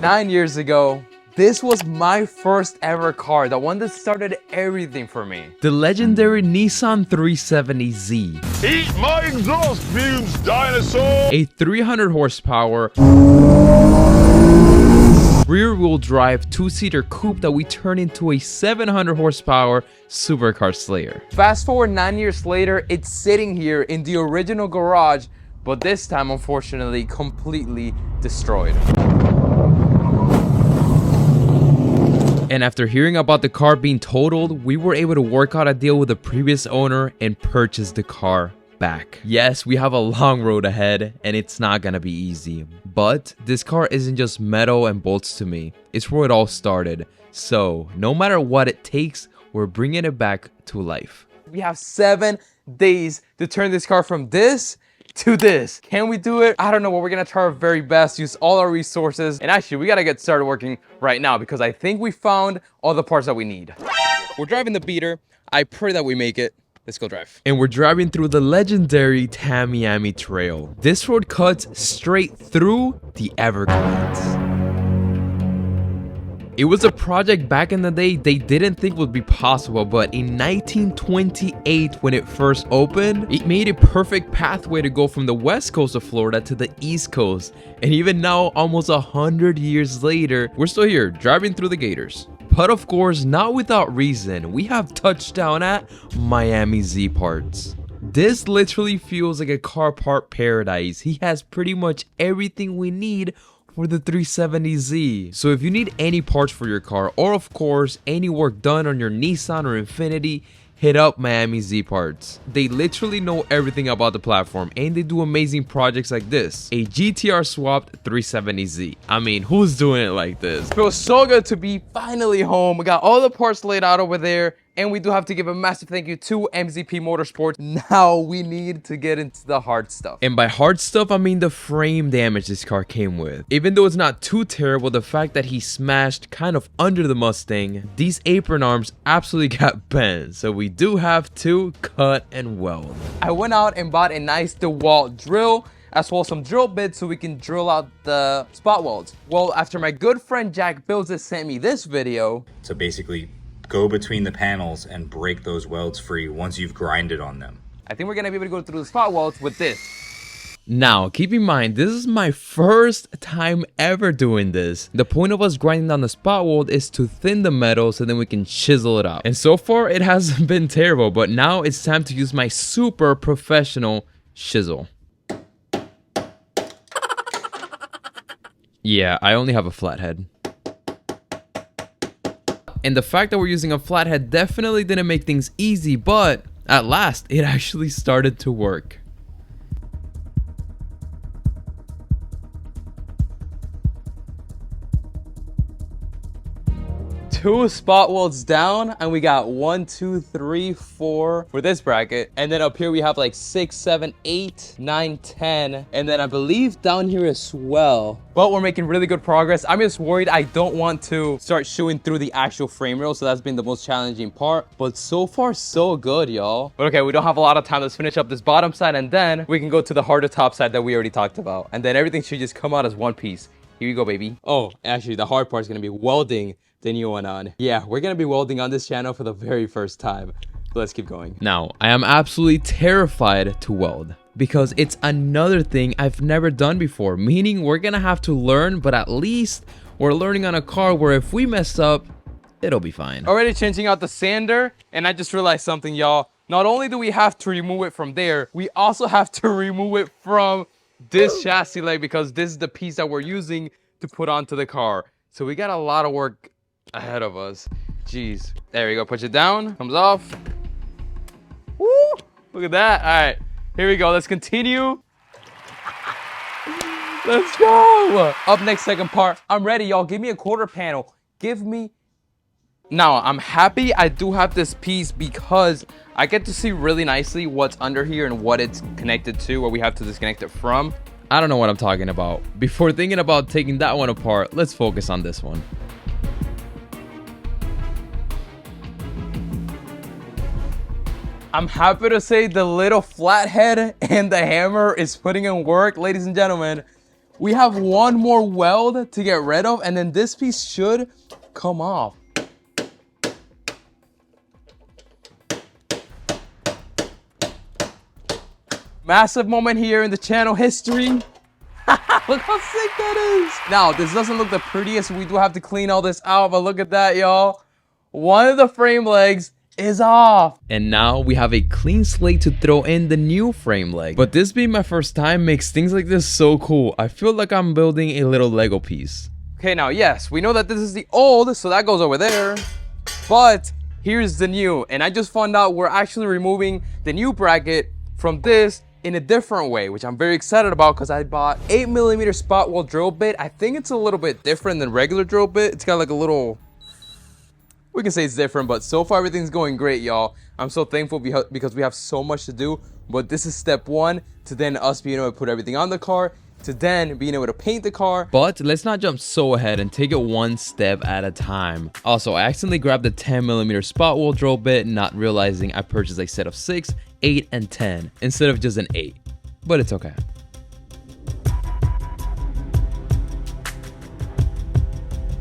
9 years ago, this was my first ever car, the one that started everything for me. The legendary Nissan 370Z. Eat my exhaust fumes, dinosaur! A 300 horsepower rear-wheel drive two-seater coupe that we turned into a 700 horsepower supercar slayer. Fast forward 9 years later, it's sitting here in the original garage, but this time unfortunately completely destroyed. And after hearing about the car being totaled, we were able to work out a deal with the previous owner and purchase the car back. Yes, we have a long road ahead and it's not gonna be easy, but this car isn't just metal and bolts to me. It's where it all started. So no matter what it takes, we're bringing it back to life. We have 7 days to turn this car from this to this. Can we do it? I don't know, but we're gonna try our very best, use all our resources, and actually we gotta get started working right now because I think we found all the parts that we need. We're driving the beater. I pray that we make it. Let's go drive. And we're driving through the legendary Tamiami Trail. This road cuts straight through the Everglades. It was a project back in the day they didn't think would be possible, but in 1928 when it first opened, it made a perfect pathway to go from the west coast of Florida to the east coast. And even now, almost 100 years later, we're still here driving through the gators. But of course, not without reason, we have touched down at Miami Z Parts. This literally feels like a car part paradise. He has pretty much everything we need for the 370Z. So if you need any parts for your car, or of course any work done on your Nissan or Infiniti, hit up Miami Z Parts. They literally know everything about the platform and they do amazing projects like this. A GTR swapped 370Z. I mean, who's doing it like this? It feels so good to be finally home. We got all the parts laid out over there. And we do have to give a massive thank you to MZP Motorsports. Now we need to get into the hard stuff. And by hard stuff, I mean the frame damage this car came with. Even though it's not too terrible, the fact that he smashed kind of under the Mustang, these apron arms absolutely got bent. So we do have to cut and weld. I went out and bought a nice DeWalt drill, as well as some drill bits so we can drill out the spot welds. Well, after my good friend Jack Builds It sent me this video. So basically, go between the panels and break those welds free once you've grinded on them. I think we're gonna be able to go through the spot welds with this. Now, keep in mind, this is my first time ever doing this. The point of us grinding down the spot weld is to thin the metal so then we can chisel it out. And so far, it hasn't been terrible, but now it's time to use my super professional chisel. Yeah, I only have a flathead. And the fact that we're using a flathead definitely didn't make things easy, but at last, it actually started to work. 2 spot welds down, and we got 1, 2, 3, 4 for this bracket. And then up here we have like 6, 7, 8, 9, 10, and then I believe down here as well. But we're making really good progress. I'm just worried I don't want to start shooting through the actual frame rail, so that's been the most challenging part. But so far, so good, y'all. But okay, we don't have a lot of time. Let's finish up this bottom side, and then we can go to the harder top side that we already talked about. And then everything should just come out as one piece. Here you go, baby. Oh, actually, the hard part is gonna be welding the new one on. Yeah, we're gonna be welding on this channel for the very first time. So let's keep going. Now, I am absolutely terrified to weld because it's another thing I've never done before, meaning we're gonna have to learn, but at least we're learning on a car where if we mess up, it'll be fine. Already changing out the sander, and I just realized something, y'all. Not only do we have to remove it from there, we also have to remove it from this chassis leg because this is the piece that we're using to put onto the car. So we got a lot of work ahead of us. Jeez. There we go. Push it down. Comes off. Woo! Look at that. All right. Here we go. Let's continue. Let's go. Up next, second part. I'm ready, y'all. Give me a quarter panel. Give me. Now, I'm happy I do have this piece because I get to see really nicely what's under here and what it's connected to, or we have to disconnect it from. I don't know what I'm talking about. Before thinking about taking that one apart, let's focus on this one. I'm happy to say the little flathead and the hammer is putting in work, ladies and gentlemen. We have one more weld to get rid of, and then this piece should come off. Massive moment here in the channel history. Look how sick that is. Now, this doesn't look the prettiest. We do have to clean all this out, but look at that, y'all. One of the frame legs is off. And now we have a clean slate to throw in the new frame leg. But this being my first time makes things like this so cool. I feel like I'm building a little Lego piece. Okay, now, yes, we know that this is the old, so that goes over there. But here's the new. And I just found out we're actually removing the new bracket from this in a different way, which I'm very excited about because I bought 8mm spot weld drill bit. I think it's a little bit different than regular drill bit. It's got like a little, we can say it's different, but so far everything's going great, y'all. I'm so thankful because we have so much to do. But this is step one to then us being able to put everything on the car, to then being able to paint the car. But let's not jump so ahead and take it one step at a time. Also, I accidentally grabbed the 10mm spot weld drill bit, not realizing I purchased a set of 6, 8, and 10 instead of just an 8. But it's okay.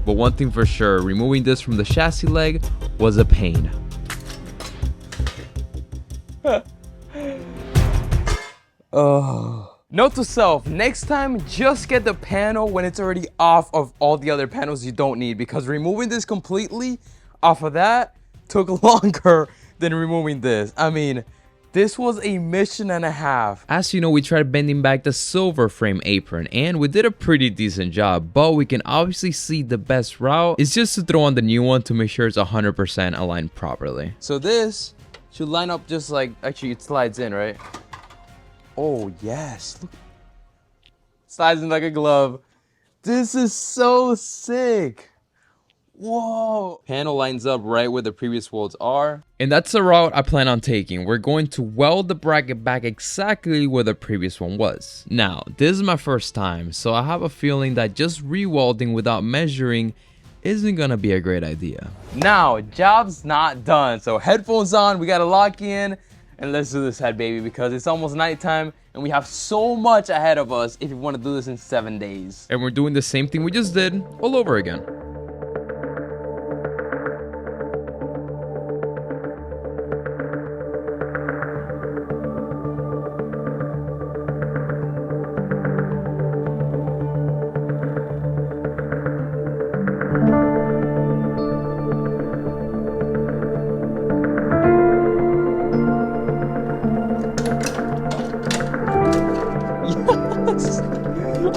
But one thing for sure, removing this from the chassis leg was a pain. Oh. Note to self, next time just get the panel when it's already off of all the other panels you don't need, because removing this completely off of that took longer than removing this. I mean, this was a mission and a half. As you know, we tried bending back the silver frame apron and we did a pretty decent job, but we can obviously see the best route is just to throw on the new one to make sure it's 100% aligned properly. So this should line up just like, actually it slides in, right? Oh yes, look. Slides in like a glove. This is so sick. Whoa. Panel lines up right where the previous welds are. And that's the route I plan on taking. We're going to weld the bracket back exactly where the previous one was. Now, this is my first time, so I have a feeling that just re-welding without measuring isn't gonna be a great idea. Now, job's not done. So headphones on, we gotta lock in, and let's do this head, baby, because it's almost nighttime and we have so much ahead of us if you want to do this in 7 days. And we're doing the same thing we just did all over again.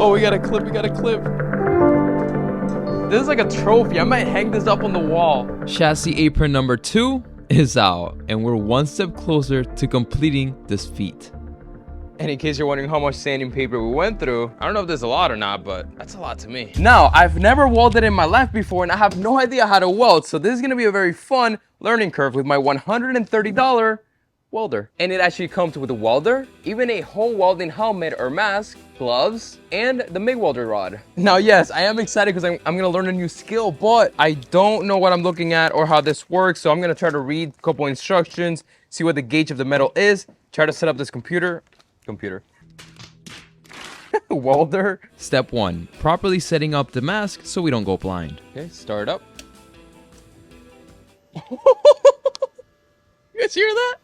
Oh, we got a clip, we got a clip. This is like a trophy. I might hang this up on the wall. Chassis apron number 2 is out, and we're one step closer to completing this feat. And in case you're wondering how much sanding paper we went through, I don't know if there's a lot or not, but that's a lot to me. Now, I've never welded in my life before, and I have no idea how to weld, so this is gonna be a very fun learning curve with my $130 welder. And it actually comes with a welder, even a home welding helmet or mask, gloves, and the MIG welder rod. Now, yes, I am excited because I'm gonna learn a new skill, but I don't know what I'm looking at or how this works, so I'm gonna try to read a couple instructions, see what the gauge of the metal is, try to set up this computer. Welder. Step 1, properly setting up the mask so we don't go blind. Okay, start up. You guys hear that?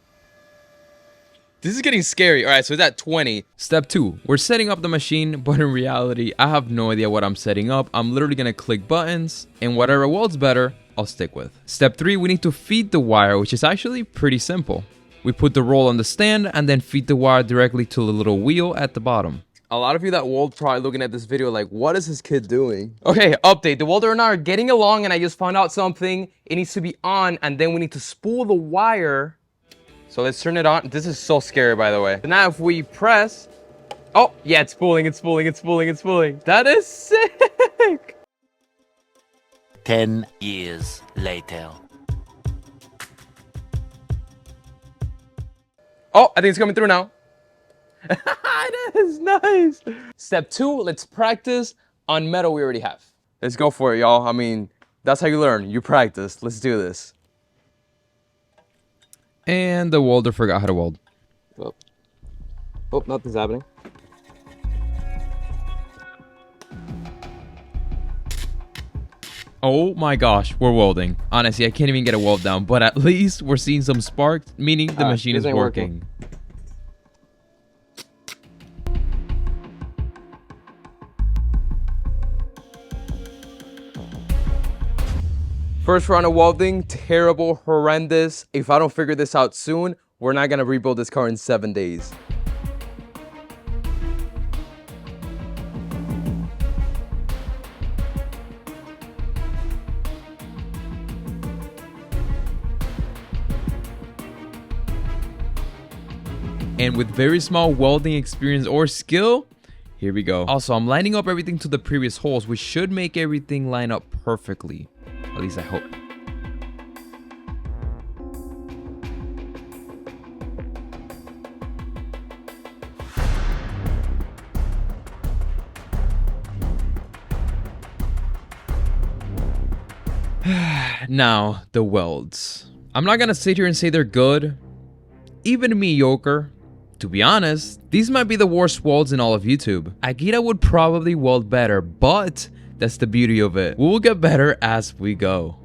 This is getting scary. All right, so it's at 20. Step 2, we're setting up the machine, but in reality, I have no idea what I'm setting up. I'm literally gonna click buttons, and whatever welds better, I'll stick with. Step 3, we need to feed the wire, which is actually pretty simple. We put the roll on the stand and then feed the wire directly to the little wheel at the bottom. A lot of you that weld probably looking at this video like, what is this kid doing? Okay, update. The welder and I are getting along, and I just found out something. It needs to be on, and then we need to spool the wire. So let's turn it on. This is so scary, by the way. So now if we press, oh yeah, it's spooling, it's spooling, it's spooling, it's spooling. That is sick. 10 years later. Oh, I think it's coming through now. It is nice. Step 2, let's practice on metal we already have. Let's go for it, y'all. I mean, that's how you learn. You practice. Let's do this. And the welder forgot how to weld. Oh, nothing's happening. Oh my gosh, we're welding. Honestly, I can't even get a weld down, but at least we're seeing some sparks, meaning the machine is working. First round of welding, terrible, horrendous. If I don't figure this out soon, we're not gonna rebuild this car in 7 days. And with very small welding experience or skill, here we go. Also, I'm lining up everything to the previous holes, which should make everything line up perfectly. At least I hope. Now, the welds. I'm not gonna sit here and say they're good, even mediocre. To be honest, these might be the worst welds in all of YouTube. Akira would probably weld better, but that's the beauty of it. We'll get better as we go.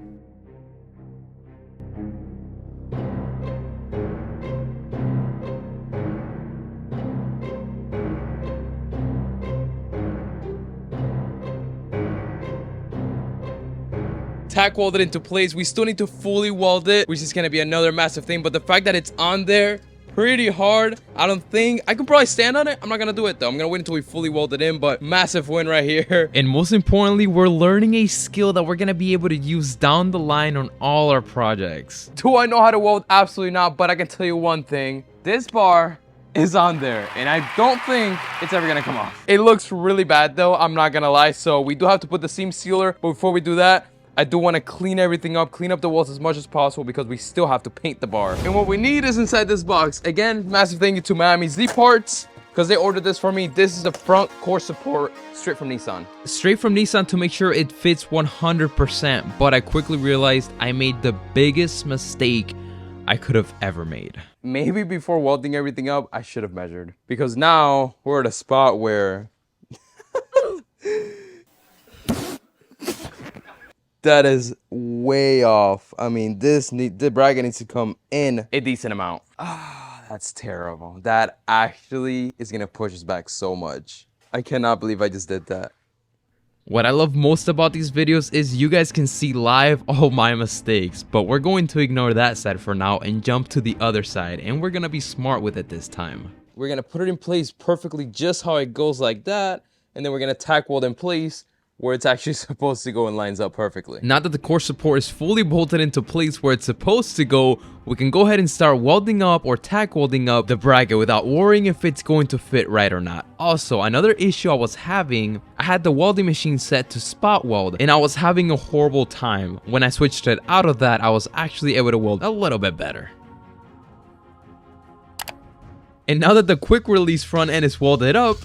Tack welded into place. We still need to fully weld it, which is gonna be another massive thing. But the fact that it's on there pretty hard, I don't think I can probably stand on it. I'm not gonna do it though. I'm gonna wait until we fully weld it in, but massive win right here. And most importantly, we're learning a skill that we're gonna be able to use down the line on all our projects. Do I know how to weld? Absolutely not, but I can tell you one thing. This bar is on there, and I don't think it's ever gonna come off. It looks really bad though, I'm not gonna lie. So we do have to put the seam sealer, but before we do that, I do want to clean everything up, clean up the walls as much as possible because we still have to paint the bar. And what we need is inside this box. Again, massive thank you to Miami Z Parts because they ordered this for me. This is the front core support straight from Nissan. Straight from Nissan to make sure it fits 100%, but I quickly realized I made the biggest mistake I could have ever made. Maybe before welding everything up, I should have measured because now we're at a spot where that is way off. I mean, the bracket needs to come in a decent amount. Ah, that's terrible. That actually is gonna push us back so much. I cannot believe I just did that. What I love most about these videos is you guys can see live all my mistakes, but we're going to ignore that side for now and jump to the other side, and we're gonna be smart with it this time. We're gonna put it in place perfectly just how it goes like that, and then we're gonna tack weld in place where it's actually supposed to go and lines up perfectly. Now that the core support is fully bolted into place where it's supposed to go, we can go ahead and start welding up or tack welding up the bracket without worrying if it's going to fit right or not. Also, another issue I was having, I had the welding machine set to spot weld and I was having a horrible time. When I switched it out of that, I was actually able to weld a little bit better. And now that the quick release front end is welded up,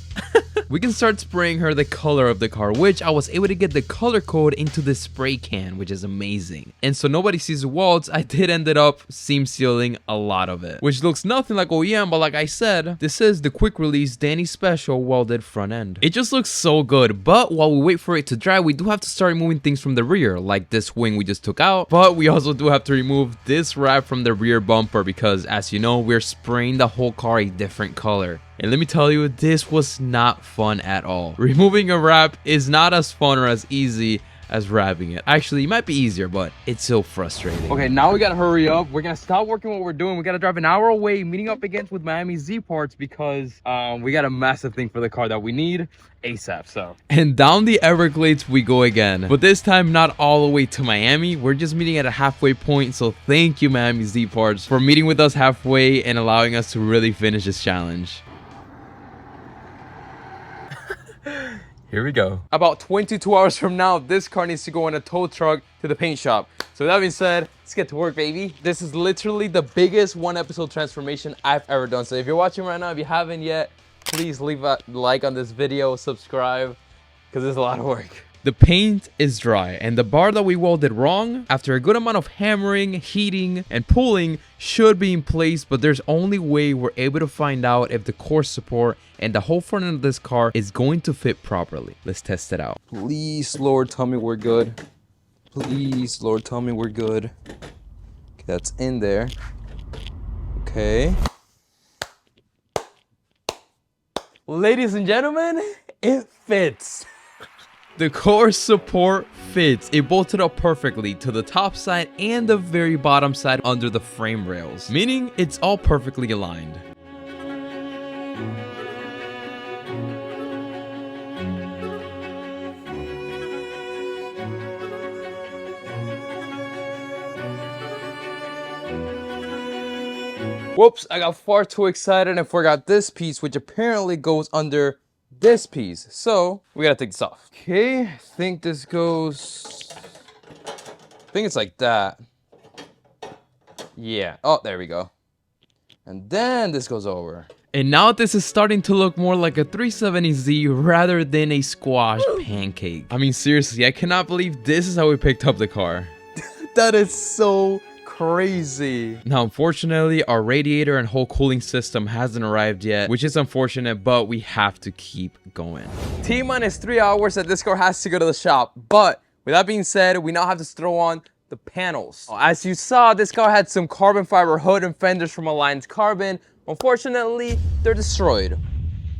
we can start spraying her the color of the car, which I was able to get the color code into the spray can, which is amazing. And so nobody sees the welds, I did ended up seam sealing a lot of it, which looks nothing like OEM, but like I said, this is the quick release Danny Special welded front end. It just looks so good, but while we wait for it to dry, we do have to start removing things from the rear, like this wing we just took out, but we also do have to remove this wrap from the rear bumper because, as you know, we're spraying the whole car a different color. And let me tell you, this was not fun at all. Removing a wrap is not as fun or as easy as wrapping it. Actually, it might be easier, but it's so frustrating. Okay, now we gotta hurry up. We're gonna stop working what we're doing. We gotta drive an hour away, meeting up again with Miami Z Parts because we got a massive thing for the car that we need ASAP, so. And down the Everglades we go again. But this time, not all the way to Miami. We're just meeting at a halfway point, so thank you, Miami Z Parts, for meeting with us halfway and allowing us to really finish this challenge. Here we go. About 22 hours from now, this car needs to go in a tow truck to the paint shop. So with that being said, let's get to work, baby. This is literally the biggest one episode transformation I've ever done. So if you're watching right now, if you haven't yet, please leave a like on this video, subscribe, because there's a lot of work. The paint is dry, and the bar that we welded wrong, after a good amount of hammering, heating, and pulling, should be in place, but there's only way we're able to find out if the core support and the whole front end of this car is going to fit properly. Let's test it out. Please, Lord, tell me we're good. Please, Lord, tell me we're good. Okay, that's in there. Okay. Ladies and gentlemen, it fits. The core support fits. It bolted up perfectly to the top side and the very bottom side under the frame rails, meaning it's all perfectly aligned. Whoops, I got far too excited and forgot this piece, which apparently goes under this piece. So we gotta take this off. Okay, I think this goes, I think it's like that. Yeah, oh, there we go. And then this goes over. And now this is starting to look more like a 370Z rather than a squash pancake. I mean, seriously, I cannot believe this is how we picked up the car. That is so crazy. Now, unfortunately, our radiator and whole cooling system hasn't arrived yet, which is unfortunate, but we have to keep going. T-minus 3 hours that this car has to go to the shop. But with that being said, we now have to throw on the panels. As you saw, this car had some carbon fiber hood and fenders from Alliance Carbon. Unfortunately, they're destroyed.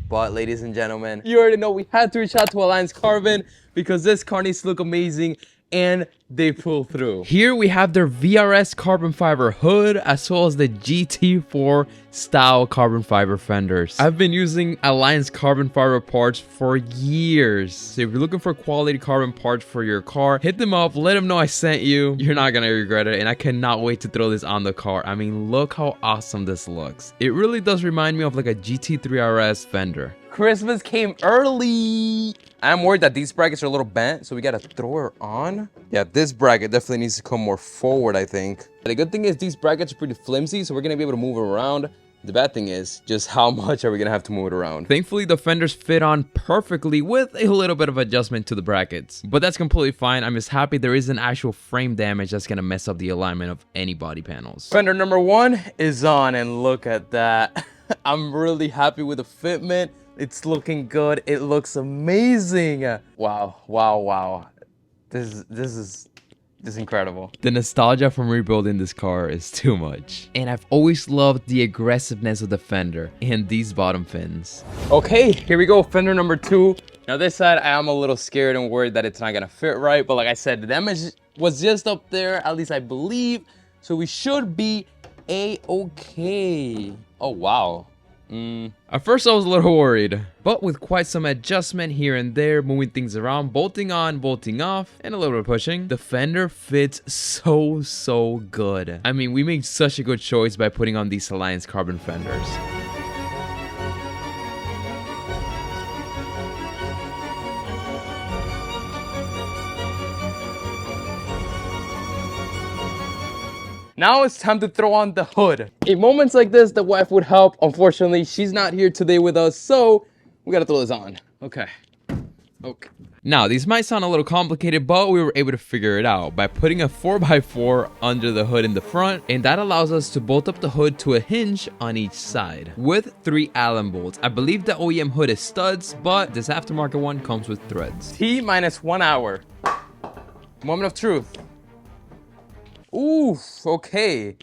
But ladies and gentlemen, you already know we had to reach out to Alliance Carbon because this car needs to look amazing, and they pull through. Here we have their VRS carbon fiber hood as well as the GT4 style carbon fiber fenders. I've been using Alliance carbon fiber parts for years. So if you're looking for quality carbon parts for your car, hit them up, let them know I sent you. You're not gonna regret it, and I cannot wait to throw this on the car. I mean, look how awesome this looks. It really does remind me of like a GT3 RS fender. Christmas came early. I'm worried that these brackets are a little bent, so we gotta throw her on. Yeah, this bracket definitely needs to come more forward, I think. And the good thing is these brackets are pretty flimsy, so we're gonna be able to move it around. The bad thing is just how much are we gonna have to move it around. Thankfully, the fenders fit on perfectly with a little bit of adjustment to the brackets. But that's completely fine. I'm just happy there isn't actual frame damage that's gonna mess up the alignment of any body panels. Fender number 1 is on, and look at that. I'm really happy with the fitment. It's looking good. It looks amazing. Wow, wow, wow. This is incredible. The nostalgia from rebuilding this car is too much. And I've always loved the aggressiveness of the fender and these bottom fins. Okay, here we go, fender number 2. Now this side, I am a little scared and worried that it's not gonna fit right, but like I said, the damage was just up there, at least I believe. So we should be a-okay. Oh, wow. At first I was a little worried, but with quite some adjustment here and there, moving things around, bolting on, bolting off, and a little bit of pushing, the fender fits so good. I mean, we made such a good choice by putting on these Alliance carbon fenders. Now it's time to throw on the hood. In moments like this, the wife would help. Unfortunately, she's not here today with us, so we gotta throw this on. Okay. Now, these might sound a little complicated, but we were able to figure it out by putting a 4x4 under the hood in the front, and that allows us to bolt up the hood to a hinge on each side with 3 Allen bolts. I believe the OEM hood is studs, but this aftermarket one comes with threads. T-minus 1 hour. Moment of truth. Oof, okay.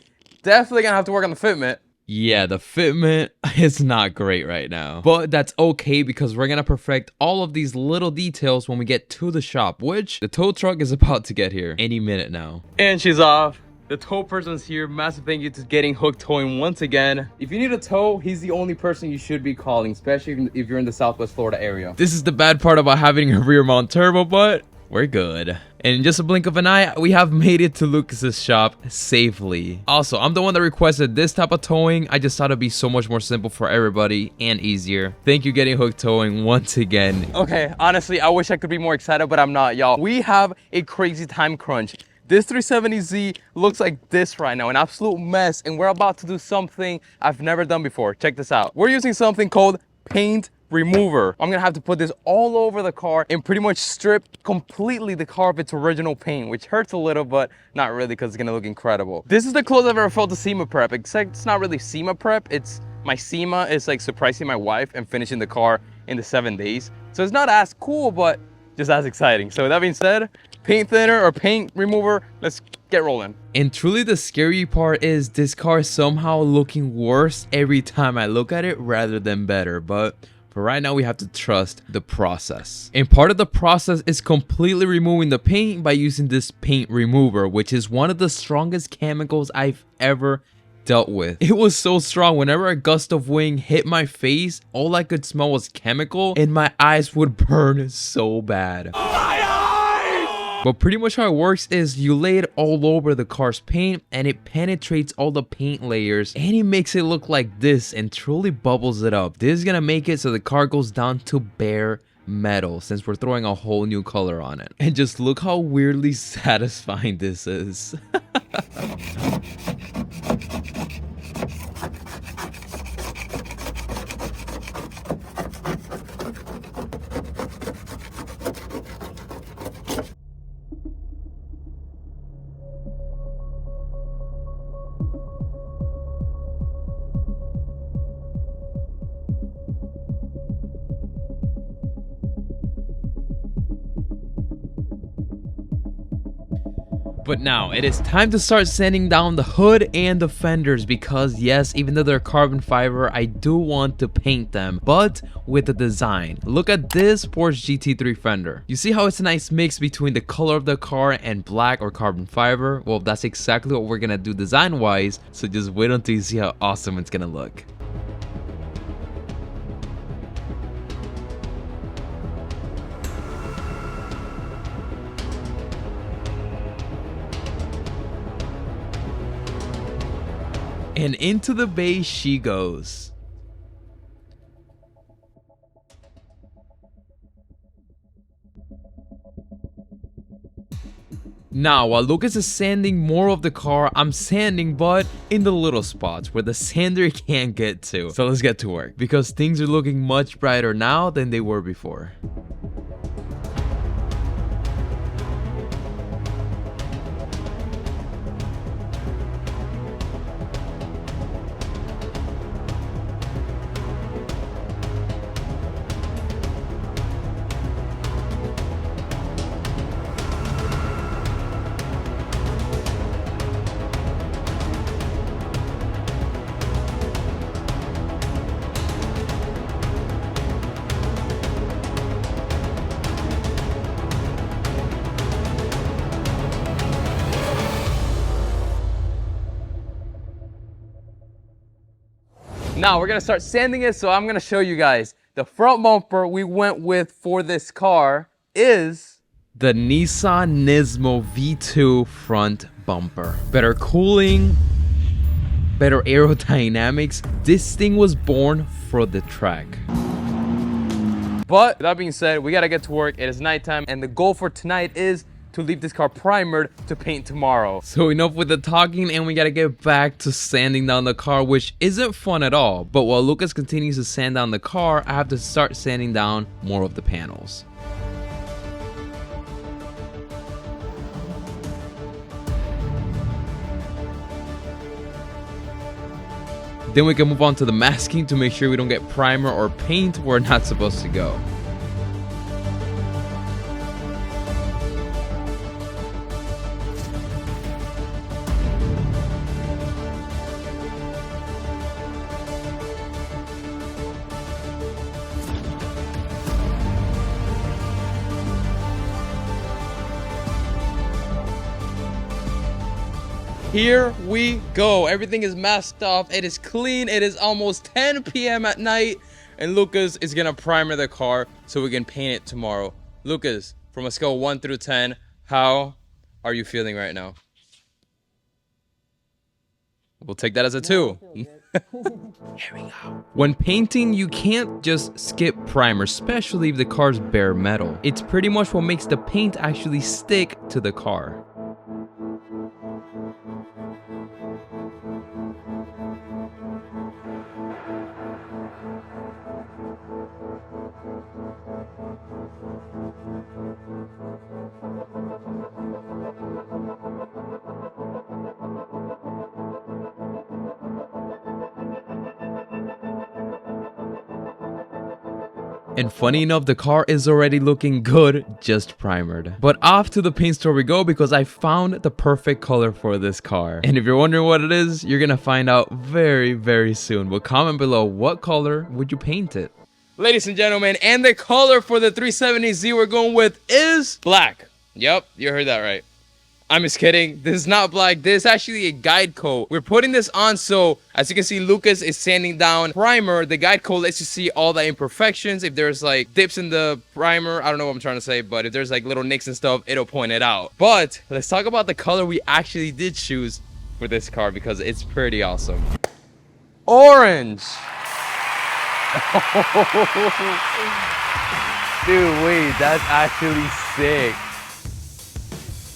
Definitely gonna have to work on the fitment. Yeah, the fitment is not great right now, but that's okay because we're gonna perfect all of these little details when we get to the shop, which the tow truck is about to get here any minute now. And she's off. The tow person's here. Massive thank you to Getting Hooked Towing once again. If you need a tow, he's the only person you should be calling, especially if you're in the Southwest Florida area. This is the bad part about having a rear mount turbo, but we're good. And in just a blink of an eye, we have made it to Lucas's shop safely. Also, I'm the one that requested this type of towing. I just thought it'd be so much more simple for everybody and easier. Thank you, Getting Hooked Towing, once again. Okay, honestly, I wish I could be more excited, but I'm not, y'all. We have a crazy time crunch. This 370Z looks like this right now, an absolute mess, and we're about to do something I've never done before. Check this out. We're using something called paint remover. I'm gonna have to put this all over the car and pretty much strip completely the car of its original paint, which hurts a little, but not really because it's gonna look incredible. This is the closest I've ever felt to SEMA prep, except it's not really SEMA prep. It's my SEMA is like surprising my wife and finishing the car in the 7 days. So it's not as cool, but just as exciting. So with that being said, paint thinner or paint remover. Let's get rolling. And truly the scary part is this car is somehow looking worse every time I look at it rather than better. But for right now, we have to trust the process. And part of the process is completely removing the paint by using this paint remover, which is one of the strongest chemicals I've ever dealt with. It was so strong. Whenever a gust of wind hit my face, all I could smell was chemical and my eyes would burn so bad. But pretty much how it works is you lay it all over the car's paint and it penetrates all the paint layers and it makes it look like this and truly bubbles it up. This is gonna make it so the car goes down to bare metal since we're throwing a whole new color on it. And just look how weirdly satisfying this is. But now, it is time to start sanding down the hood and the fenders because yes, even though they're carbon fiber, I do want to paint them, but with the design. Look at this Porsche GT3 fender. You see how it's a nice mix between the color of the car and black or carbon fiber? Well, that's exactly what we're gonna do design-wise, so just wait until you see how awesome it's gonna look. And into the bay she goes. Now, while Lucas is sanding more of the car, I'm sanding, but in the little spots where the sander can't get to. So let's get to work, because things are looking much brighter now than they were before. Now we're gonna start sanding it, so I'm gonna show you guys. The front bumper we went with for this car is the Nissan Nismo V2 front bumper. Better cooling, better aerodynamics. This thing was born for the track. But that being said, we gotta get to work. It is nighttime, and the goal for tonight is to leave this car primered to paint tomorrow. So enough with the talking, and we gotta get back to sanding down the car, which isn't fun at all. But while Lucas continues to sand down the car, I have to start sanding down more of the panels. Then we can move on to the masking to make sure we don't get primer or paint where it's not supposed to go. Here we go. Everything is masked off. It is clean. It is almost 10 p.m. at night. And Lucas is going to primer the car so we can paint it tomorrow. Lucas, from a scale of 1 through 10, how are you feeling right now? We'll take that as a 2. Here we go. When painting, you can't just skip primer, especially if the car's bare metal. It's pretty much what makes the paint actually stick to the car. And funny enough, the car is already looking good, just primered. But off to the paint store we go because I found the perfect color for this car. And if you're wondering what it is, you're gonna find out very, very soon. But comment below, what color would you paint it? Ladies and gentlemen, and the color for the 370Z we're going with is black. Yep, you heard that right. I'm just kidding. This is not black. This is actually a guide coat. We're putting this on so, as you can see, Lucas is sanding down primer. The guide coat lets you see all the imperfections. If there's like dips in the primer, I don't know what I'm trying to say, but if there's like little nicks and stuff, it'll point it out. But let's talk about the color we actually did choose for this car because it's pretty awesome. Orange. Dude, wait, that's actually sick.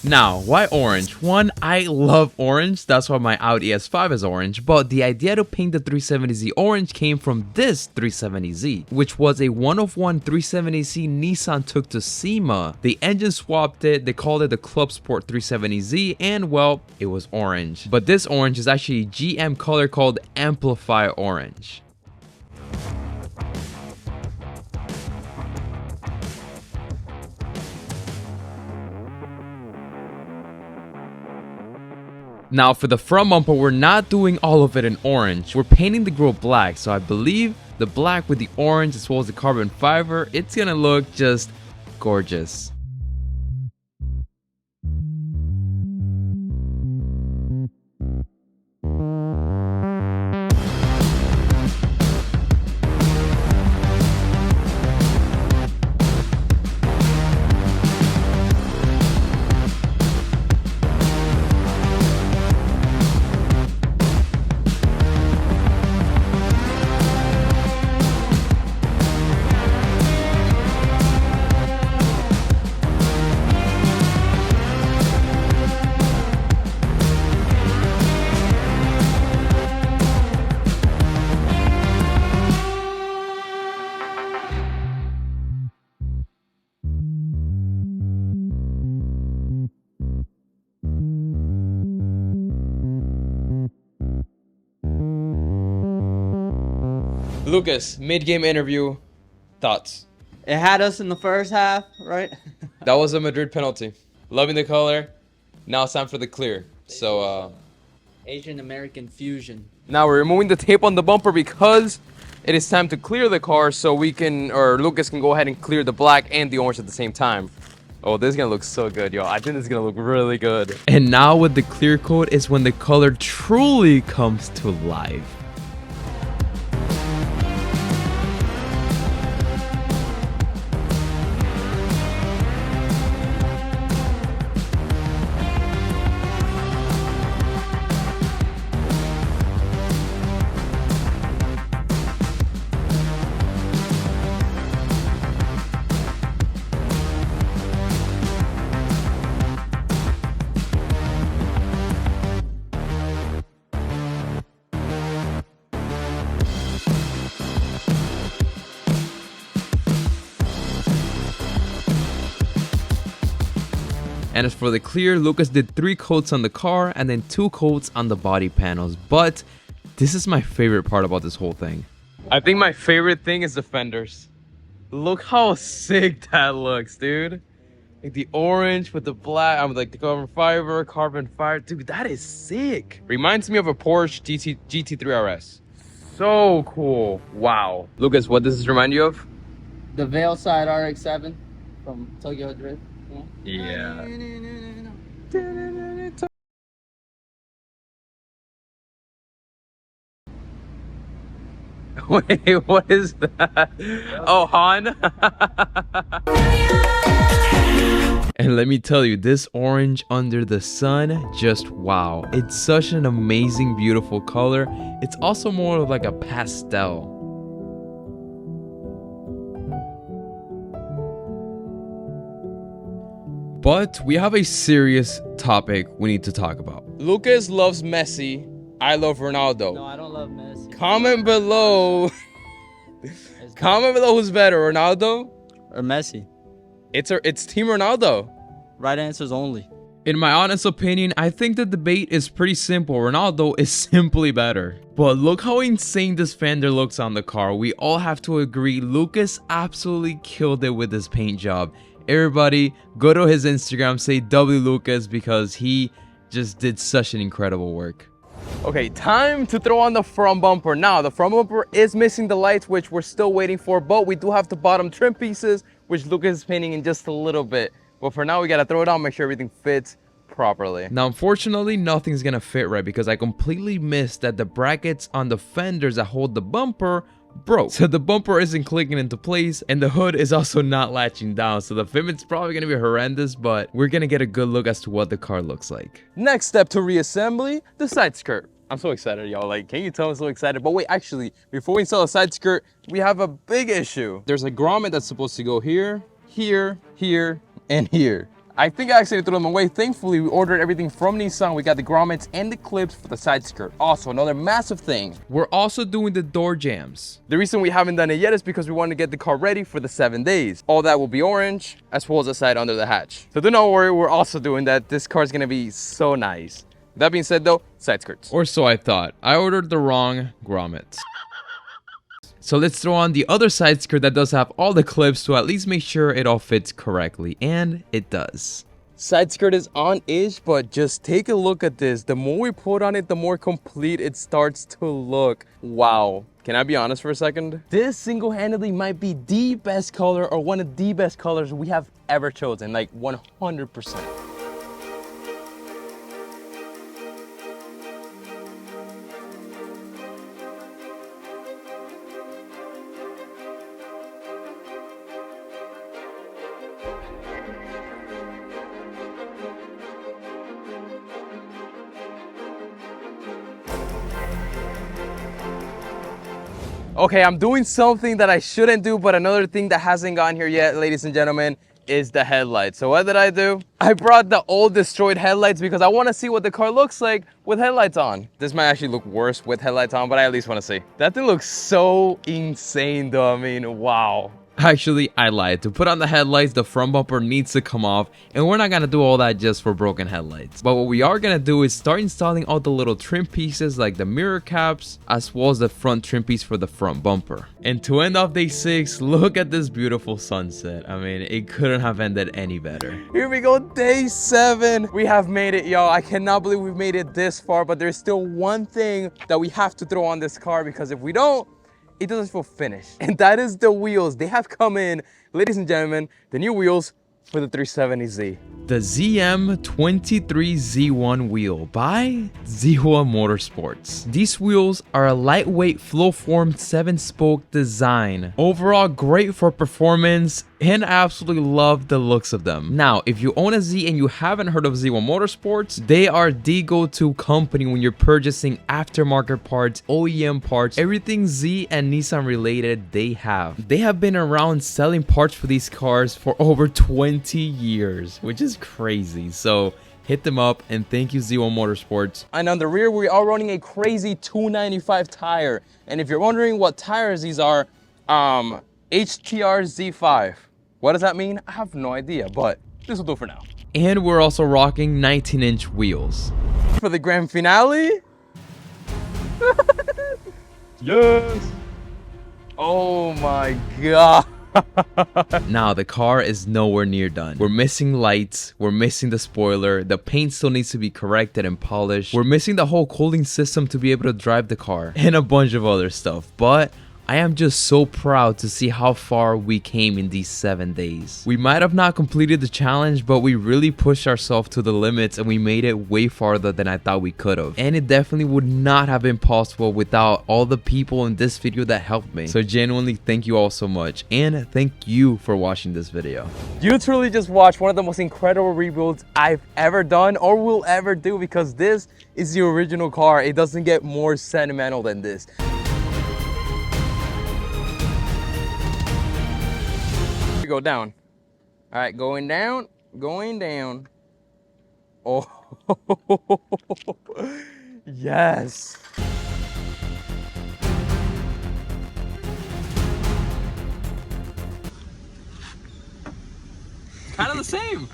Now, why orange? One, I love orange, that's why my Audi S5 is orange, but the idea to paint the 370Z orange came from this 370Z, which was a one-of-one 370Z Nissan took to SEMA. The engine swapped it, they called it the Club Sport 370Z, and well, it was orange. But this orange is actually a GM color called Amplify Orange. Now for the front bumper, we're not doing all of it in orange. We're painting the grille black, so I believe the black with the orange as well as the carbon fiber, it's gonna look just gorgeous. Lucas, mid-game interview, thoughts? It had us in the first half, right? That was a Madrid penalty. Loving the color. Now it's time for the clear. So, Asian American fusion. now we're removing the tape on the bumper because it is time to clear the car so we can, or Lucas can go ahead and clear the black and the orange at the same time. Oh, this is gonna look so good, y'all. I think this is gonna look really good. And now with the clear coat is when the color truly comes to life. And as for the clear, Lucas did 3 coats on the car and then 2 coats on the body panels. But this is my favorite part about this whole thing. I think my favorite thing is the fenders. Look how sick that looks, dude. Like the orange with the black, I'm like the carbon fiber. Dude, that is sick. Reminds me of a Porsche GT3 RS. So cool. Wow. Lucas, what does this remind you of? The Veilside RX-7 from Tokyo Drift. Yeah. Wait, what is that? Oh, Han? And let me tell you, this orange under the sun, just wow. It's such an amazing, beautiful color. It's also more of like a pastel. But we have a serious topic we need to talk about. Lucas loves Messi. I love Ronaldo. No, I don't love Messi. Comment below. Comment below who's better, Ronaldo? Or Messi. It's Team Ronaldo. Right answers only. In my honest opinion, I think the debate is pretty simple. Ronaldo is simply better. But look how insane this fender looks on the car. We all have to agree, Lucas absolutely killed it with this paint job. Everybody, go to his Instagram, say W Lucas, because he just did such an incredible work. Okay, time to throw on the front bumper. Now, the front bumper is missing the lights, which we're still waiting for, but we do have the bottom trim pieces, which Lucas is painting in just a little bit. But for now, we gotta throw it on, make sure everything fits properly. Now, unfortunately, nothing's gonna fit right because I completely missed that the brackets on the fenders that hold the bumper broke. So the bumper isn't clicking into place and the hood is also not latching down. So the fitment's probably gonna be horrendous, but we're gonna get a good look as to what the car looks like. Next step to reassembly, the side skirt. I'm so excited, y'all. Like, can you tell I'm so excited? But wait, actually, before we install the side skirt, we have a big issue. There's a grommet that's supposed to go here, here, here, and here. I think I accidentally threw them away. Thankfully, we ordered everything from Nissan. We got the grommets and the clips for the side skirt. Also, another massive thing. We're also doing the door jams. The reason we haven't done it yet is because we want to get the car ready for the 7 days. All that will be orange, as well as the side under the hatch. So do not worry, we're also doing that. This car is going to be so nice. That being said though, side skirts. Or so I thought. I ordered the wrong grommets. So let's throw on the other side skirt that does have all the clips to at least make sure it all fits correctly. And it does. Side skirt is on-ish, but just take a look at this. The more we put on it, the more complete it starts to look. Wow. Can I be honest for a second? This single-handedly might be the best color or one of the best colors we have ever chosen, like 100%. Okay, I'm doing something that I shouldn't do, but another thing that hasn't gotten here yet, ladies and gentlemen, is the headlights. So what did I do? I brought the old destroyed headlights because I want to see what the car looks like with headlights on. This might actually look worse with headlights on, but I at least want to see. That thing looks so insane though. I mean, wow. Actually, I lied. To put on the headlights, the front bumper needs to come off, and we're not gonna do all that just for broken headlights. But what we are gonna do is start installing all the little trim pieces like the mirror caps, as well as the front trim piece for the front bumper. And to end off day 6, look at this beautiful sunset. I mean, it couldn't have ended any better. Here we go, day 7. We have made it, y'all. I cannot believe we've made it this far, but there's still one thing that we have to throw on this car, because if we don't, it doesn't feel finished. And that is the wheels. They have come in, ladies and gentlemen, the new wheels for the 370Z. The ZM23Z1 wheel by Z1 Motorsports. These wheels are a lightweight flow-formed 7-spoke design. Overall, great for performance, and I absolutely love the looks of them. Now, if you own a Z and you haven't heard of Z1 Motorsports, they are the go-to company when you're purchasing aftermarket parts, OEM parts, everything Z and Nissan related they have. They have been around selling parts for these cars for over 20 years, which is crazy. So hit them up, and thank you Z1 Motorsports. And on the rear, we are running a crazy 295 tire. And if you're wondering what tires these are, HTR Z5. What does that mean? I have no idea, but this will do for now. And we're also rocking 19-inch wheels. For the grand finale. Yes! Oh my God. Now the car is nowhere near done. We're missing lights, we're missing the spoiler, the paint still needs to be corrected and polished, we're missing the whole cooling system to be able to drive the car, and a bunch of other stuff. But I am just so proud to see how far we came in these 7 days. We might have not completed the challenge, but we really pushed ourselves to the limits and we made it way farther than I thought we could have. And it definitely would not have been possible without all the people in this video that helped me. So genuinely, thank you all so much. And thank you for watching this video. You truly just watched one of the most incredible rebuilds I've ever done or will ever do, because this is the original car. It doesn't get more sentimental than this. Go down. All right, going down, going down. Oh, yes. Kind of the same.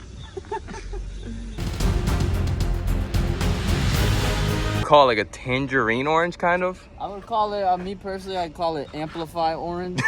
call it? Like a tangerine orange, kind of? I would call it, me personally, I'd call it amplify orange.